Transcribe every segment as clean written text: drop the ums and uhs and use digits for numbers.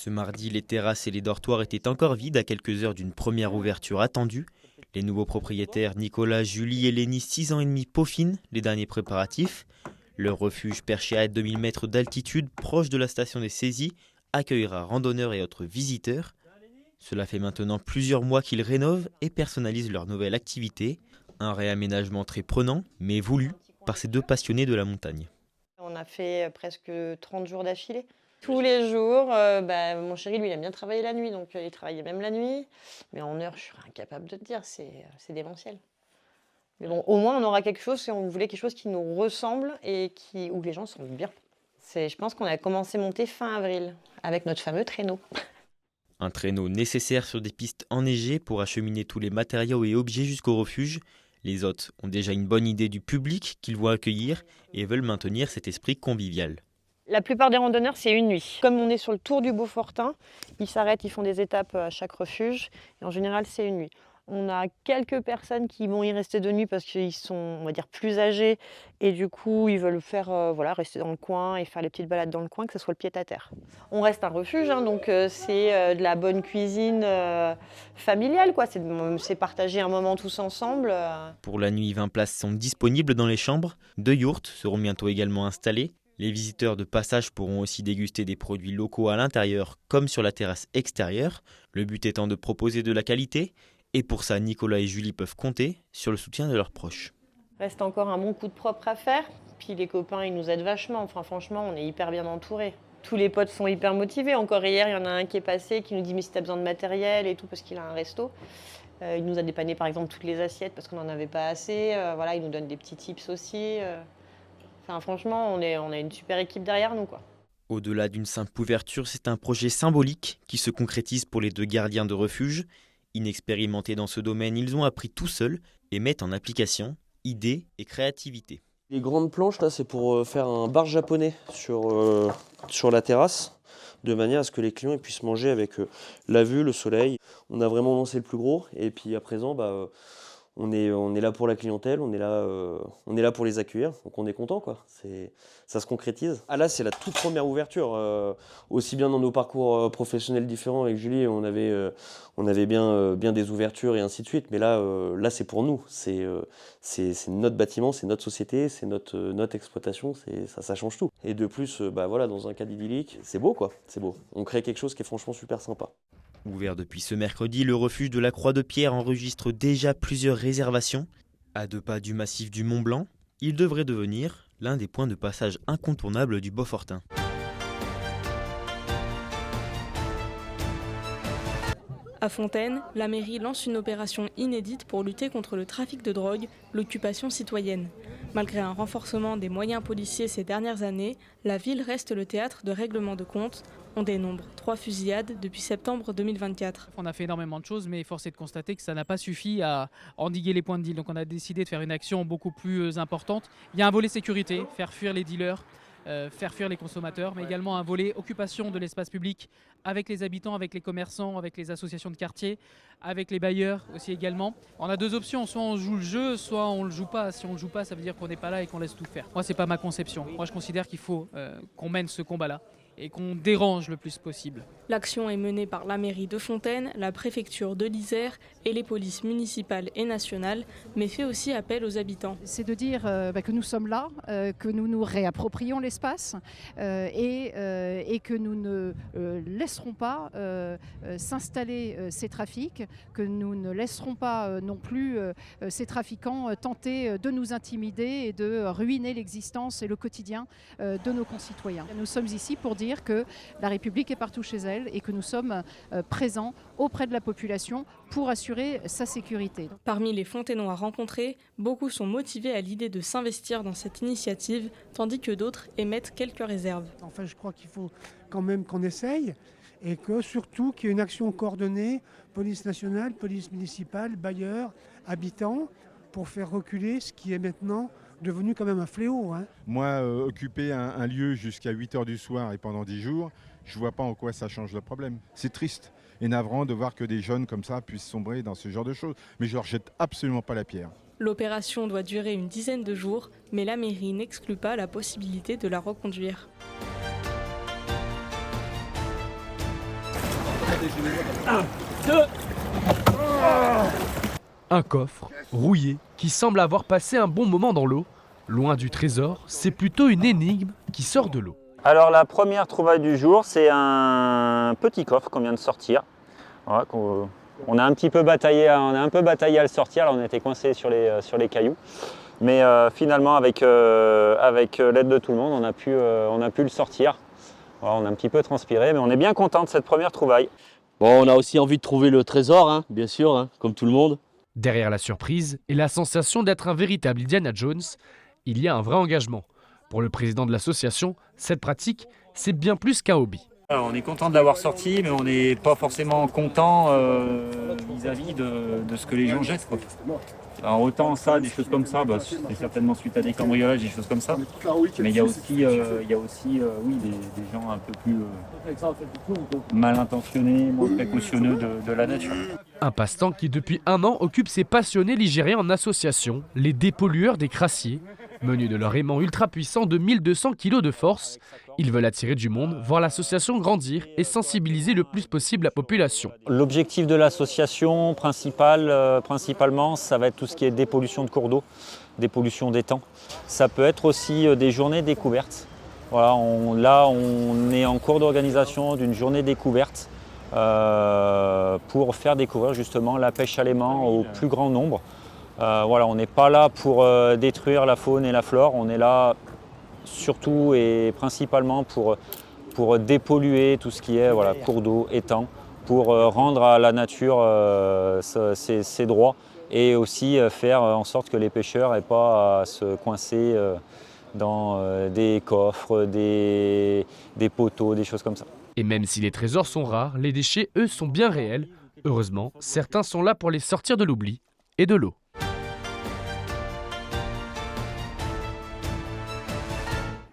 Ce mardi, les terrasses et les dortoirs étaient encore vides à quelques heures d'une première ouverture attendue. Les nouveaux propriétaires, Nicolas, Julie et Lénie, 6 ans et demi, peaufinent les derniers préparatifs. Leur refuge, perché à 2000 mètres d'altitude, proche de la station des saisies, accueillera randonneurs et autres visiteurs. Cela fait maintenant plusieurs mois qu'ils rénovent et personnalisent leur nouvelle activité. Un réaménagement très prenant, mais voulu par ces deux passionnés de la montagne. On a fait presque 30 jours d'affilée. Tous les jours, mon chéri, lui, il aime bien travailler la nuit, donc il travaillait même la nuit. Mais en heure, je suis incapable de te dire, c'est démentiel. Mais bon, au moins, on aura quelque chose, si on voulait quelque chose qui nous ressemble et où les gens sont bien. Je pense qu'on a commencé à monter fin avril, avec notre fameux traîneau. Un traîneau nécessaire sur des pistes enneigées pour acheminer tous les matériaux et objets jusqu'au refuge. Les hôtes ont déjà une bonne idée du public qu'ils vont accueillir et veulent maintenir cet esprit convivial. La plupart des randonneurs, c'est une nuit. Comme on est sur le tour du Beaufortin, ils s'arrêtent, ils font des étapes à chaque refuge. Et en général, c'est une nuit. On a quelques personnes qui vont y rester de nuit parce qu'ils sont, on va dire, plus âgés. Et du coup, ils veulent faire, rester dans le coin et faire les petites balades dans le coin, que ce soit le pied-à-terre. On reste un refuge, donc c'est de la bonne cuisine familiale, quoi. C'est partager un moment tous ensemble. Pour la nuit, 20 places sont disponibles dans les chambres. 2 yourtes seront bientôt également installées. Les visiteurs de passage pourront aussi déguster des produits locaux à l'intérieur comme sur la terrasse extérieure. Le but étant de proposer de la qualité. Et pour ça, Nicolas et Julie peuvent compter sur le soutien de leurs proches. Reste encore un bon coup de propre à faire. Puis les copains, ils nous aident vachement. Enfin, franchement, on est hyper bien entourés. Tous les potes sont hyper motivés. Encore hier, il y en a un qui est passé, qui nous dit « mais si t'as besoin de matériel et tout », parce qu'il a un resto. Il nous a dépanné par exemple toutes les assiettes parce qu'on n'en avait pas assez. Il nous donne des petits tips aussi. Enfin, franchement, on a une super équipe derrière nous, quoi. Au-delà d'une simple ouverture, c'est un projet symbolique qui se concrétise pour les deux gardiens de refuge. Inexpérimentés dans ce domaine, ils ont appris tout seuls et mettent en application idées et créativité. Les grandes planches, là, c'est pour faire un bar japonais sur la terrasse, de manière à ce que les clients puissent manger avec la vue, le soleil. On a vraiment lancé le plus gros, et puis à présent, on est là pour la clientèle, on est là pour les accueillir, donc on est content, quoi. Ça se concrétise. Ah là, c'est la toute première ouverture, aussi bien dans nos parcours professionnels différents avec Julie, on avait bien des ouvertures et ainsi de suite, mais là c'est pour nous, c'est notre bâtiment, c'est notre société, c'est notre exploitation, ça change tout. Et de plus, dans un cadre idyllique, c'est beau, quoi, c'est beau. On crée quelque chose qui est franchement super sympa. Ouvert depuis ce mercredi, le refuge de la Croix-de-Pierre enregistre déjà plusieurs réservations. À 2 pas du massif du Mont-Blanc, il devrait devenir l'un des points de passage incontournables du Beaufortin. À Fontaine, la mairie lance une opération inédite pour lutter contre le trafic de drogue, l'occupation citoyenne. Malgré un renforcement des moyens policiers ces dernières années, la ville reste le théâtre de règlements de compte. On dénombre 3 fusillades depuis septembre 2024. On a fait énormément de choses, mais force est de constater que ça n'a pas suffi à endiguer les points de deal. Donc on a décidé de faire une action beaucoup plus importante. Il y a un volet sécurité, faire fuir les dealers, faire fuir les consommateurs, mais également un volet occupation de l'espace public avec les habitants, avec les commerçants, avec les associations de quartier, avec les bailleurs aussi également. On a 2 options, soit on joue le jeu, soit on le joue pas. Si on le joue pas, ça veut dire qu'on n'est pas là et qu'on laisse tout faire. Moi, c'est pas ma conception. Moi, je considère qu'il faut qu'on mène ce combat-là et qu'on dérange le plus possible. L'action est menée par la mairie de Fontaine, la préfecture de l'Isère et les polices municipales et nationales, mais fait aussi appel aux habitants. C'est de dire que nous sommes là, que nous nous réapproprions l'espace et que nous ne laisserons pas s'installer ces trafics, que nous ne laisserons pas non plus ces trafiquants tenter de nous intimider et de ruiner l'existence et le quotidien de nos concitoyens. Nous sommes ici pour dire que la République est partout chez elle et que nous sommes présents auprès de la population pour assurer sa sécurité. Parmi les Fontainois rencontrés, beaucoup sont motivés à l'idée de s'investir dans cette initiative, tandis que d'autres émettent quelques réserves. Enfin, je crois qu'il faut quand même qu'on essaye et que surtout qu'il y ait une action coordonnée, police nationale, police municipale, bailleurs, habitants, pour faire reculer ce qui est maintenant devenu quand même un fléau. Moi, occuper un lieu jusqu'à 8h du soir et pendant 10 jours, je ne vois pas en quoi ça change le problème. C'est triste et navrant de voir que des jeunes comme ça puissent sombrer dans ce genre de choses. Mais je ne leur jette absolument pas la pierre. L'opération doit durer une dizaine de jours, mais la mairie n'exclut pas la possibilité de la reconduire. Un coffre, rouillé, qui semble avoir passé un bon moment dans l'eau. Loin du trésor, c'est plutôt une énigme qui sort de l'eau. Alors la première trouvaille du jour, c'est un petit coffre qu'on vient de sortir. Voilà, on a un peu bataillé à le sortir, là on était coincé sur les cailloux. Mais finalement avec l'aide de tout le monde, on a pu le sortir. Voilà, on a un petit peu transpiré, mais on est bien content de cette première trouvaille. Bon, on a aussi envie de trouver le trésor, hein, bien sûr, hein, comme tout le monde. Derrière la surprise et la sensation d'être un véritable Indiana Jones, il y a un vrai engagement. Pour le président de l'association, cette pratique, c'est bien plus qu'un hobby. Alors, on est content de l'avoir sorti, mais on n'est pas forcément content vis-à-vis de ce que les gens jettent, quoi. Alors autant ça, des choses comme ça, c'est certainement suite à des cambriolages, des choses comme ça. Mais il y a aussi, des gens un peu plus mal intentionnés, moins précautionneux de la nature. Un passe-temps qui depuis 1 an occupe ces passionnés ligériens en association, les dépollueurs des crassiers. Menus de leur aimant ultra puissant de 1200 kg de force, ils veulent attirer du monde, voir l'association grandir et sensibiliser le plus possible la population. L'objectif de l'association principalement, ça va être tout ce qui est dépollution de cours d'eau, dépollution d'étangs. Ça peut être aussi des journées découvertes. Voilà, on est en cours d'organisation d'une journée découverte pour faire découvrir justement la pêche à l'aimant au plus grand nombre. Voilà, on n'est pas là pour détruire la faune et la flore, on est là surtout et principalement pour dépolluer tout ce qui est cours d'eau, étangs, pour rendre à la nature ses droits et aussi faire en sorte que les pêcheurs n'aient pas à se coincer dans des coffres, des poteaux, des choses comme ça. Et même si les trésors sont rares, les déchets, eux, sont bien réels. Heureusement, certains sont là pour les sortir de l'oubli et de l'eau.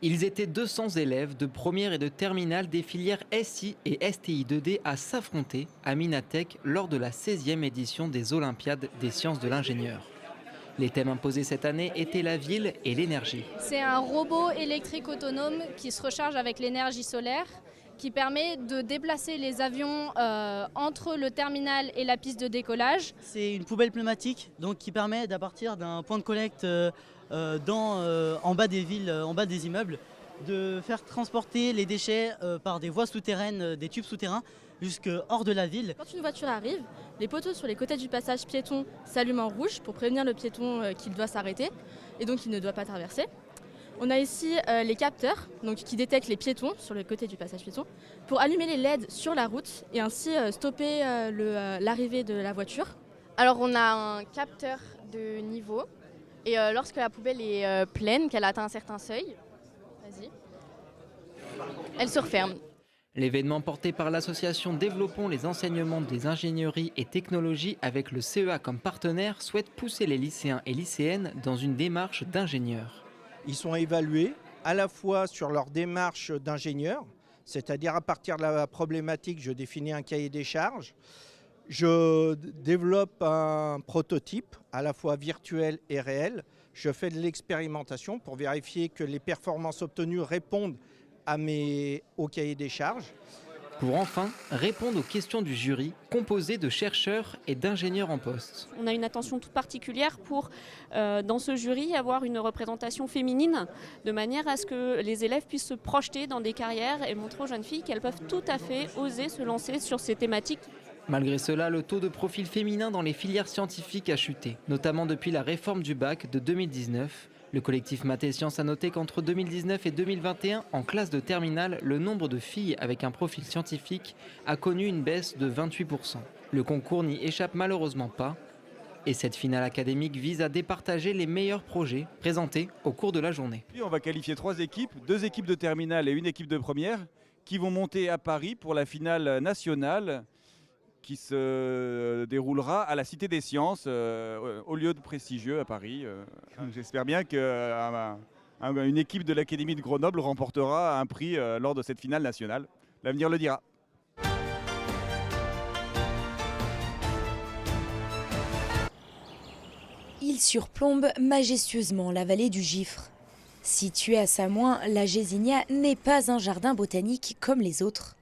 Ils étaient 200 élèves de première et de terminale des filières SI et STI 2D à s'affronter à Minatech lors de la 16e édition des Olympiades des sciences de l'ingénieur. Les thèmes imposés cette année étaient la ville et l'énergie. C'est un robot électrique autonome qui se recharge avec l'énergie solaire, qui permet de déplacer les avions entre le terminal et la piste de décollage. C'est une poubelle pneumatique donc, qui permet d'à partir d'un point de collecte en bas des villes, en bas des immeubles, de faire transporter les déchets par des voies souterraines, des tubes souterrains, jusque hors de la ville. Quand une voiture arrive, les poteaux sur les côtés du passage piéton s'allument en rouge pour prévenir le piéton qu'il doit s'arrêter et donc il ne doit pas traverser. On a ici les capteurs qui détectent les piétons sur le côté du passage piéton pour allumer les LED sur la route et ainsi stopper l'arrivée de la voiture. Alors on a un capteur de niveau et lorsque la poubelle est pleine, qu'elle atteint un certain seuil, elle se referme. L'événement porté par l'association Développons les enseignements des ingénieries et technologies avec le CEA comme partenaire souhaite pousser les lycéens et lycéennes dans une démarche d'ingénieur. Ils sont évalués à la fois sur leur démarche d'ingénieur, c'est-à-dire à partir de la problématique, je définis un cahier des charges, je développe un prototype à la fois virtuel et réel, je fais de l'expérimentation pour vérifier que les performances obtenues répondent au cahier des charges. Pour enfin répondre aux questions du jury, composé de chercheurs et d'ingénieurs en poste. On a une attention toute particulière pour, dans ce jury, avoir une représentation féminine, de manière à ce que les élèves puissent se projeter dans des carrières et montrer aux jeunes filles qu'elles peuvent tout à fait oser se lancer sur ces thématiques. Malgré cela, le taux de profil féminin dans les filières scientifiques a chuté, notamment depuis la réforme du bac de 2019. Le collectif Maths et Sciences a noté qu'entre 2019 et 2021, en classe de terminale, le nombre de filles avec un profil scientifique a connu une baisse de 28%. Le concours n'y échappe malheureusement pas. Et cette finale académique vise à départager les meilleurs projets présentés au cours de la journée. Puis on va qualifier 3 équipes, 2 équipes de terminale et une équipe de première, qui vont monter à Paris pour la finale nationale qui se déroulera à la Cité des Sciences, au lieu de prestigieux à Paris. J'espère bien qu'une équipe de l'Académie de Grenoble remportera un prix lors de cette finale nationale. L'avenir le dira. Il surplombe majestueusement la vallée du Gifre. Située à Samoin, la Gésinia n'est pas un jardin botanique comme les autres.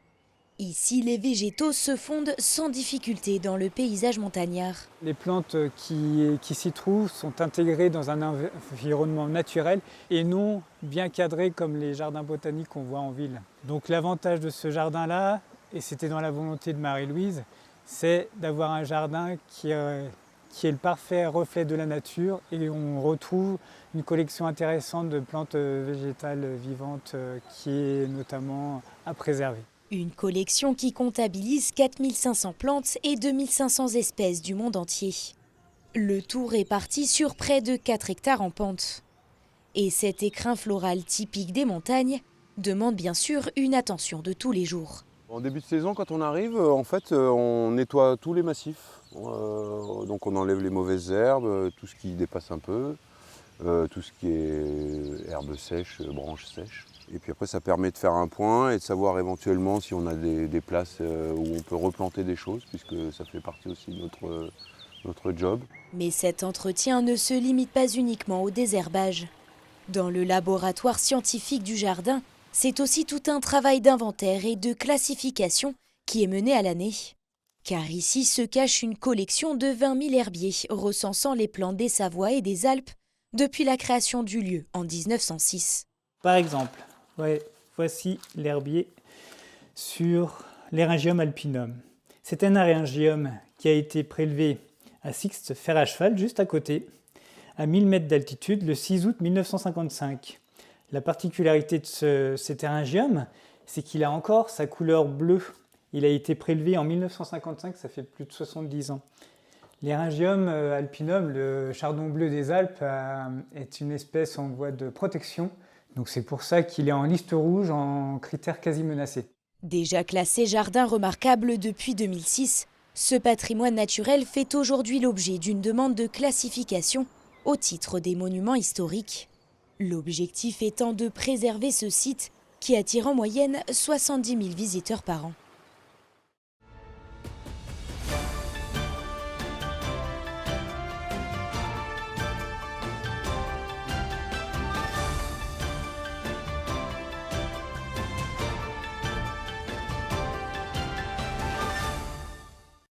Ici, les végétaux se fondent sans difficulté dans le paysage montagnard. Les plantes qui s'y trouvent sont intégrées dans un environnement naturel et non bien cadré comme les jardins botaniques qu'on voit en ville. Donc l'avantage de ce jardin-là, et c'était dans la volonté de Marie-Louise, c'est d'avoir un jardin qui est le parfait reflet de la nature et on retrouve une collection intéressante de plantes végétales vivantes qui est notamment à préserver. Une collection qui comptabilise 4500 plantes et 2500 espèces du monde entier. Le tout réparti sur près de 4 hectares en pente. Et cet écrin floral typique des montagnes demande bien sûr une attention de tous les jours. En début de saison, quand on arrive, en fait, on nettoie tous les massifs. Donc on enlève les mauvaises herbes, tout ce qui dépasse un peu, tout ce qui est herbes sèches, branches sèches. Et puis après, ça permet de faire un point et de savoir éventuellement si on a des places où on peut replanter des choses, puisque ça fait partie aussi de notre job. Mais cet entretien ne se limite pas uniquement au désherbage. Dans le laboratoire scientifique du jardin, c'est aussi tout un travail d'inventaire et de classification qui est mené à l'année. Car ici se cache une collection de 20 000 herbiers recensant les plantes des Savoies et des Alpes depuis la création du lieu en 1906. Par exemple, voici l'herbier sur l'Eryngium alpinum. C'est un Eryngium qui a été prélevé à Sixte, fer à cheval, juste à côté, à 1000 mètres d'altitude, le 6 août 1955. La particularité de cet Eryngium, c'est qu'il a encore sa couleur bleue. Il a été prélevé en 1955, ça fait plus de 70 ans. L'Eryngium alpinum, le chardon bleu des Alpes, est une espèce en voie de protection. Donc c'est pour ça qu'il est en liste rouge en critères quasi menacés. Déjà classé jardin remarquable depuis 2006, ce patrimoine naturel fait aujourd'hui l'objet d'une demande de classification au titre des monuments historiques. L'objectif étant de préserver ce site qui attire en moyenne 70 000 visiteurs par an.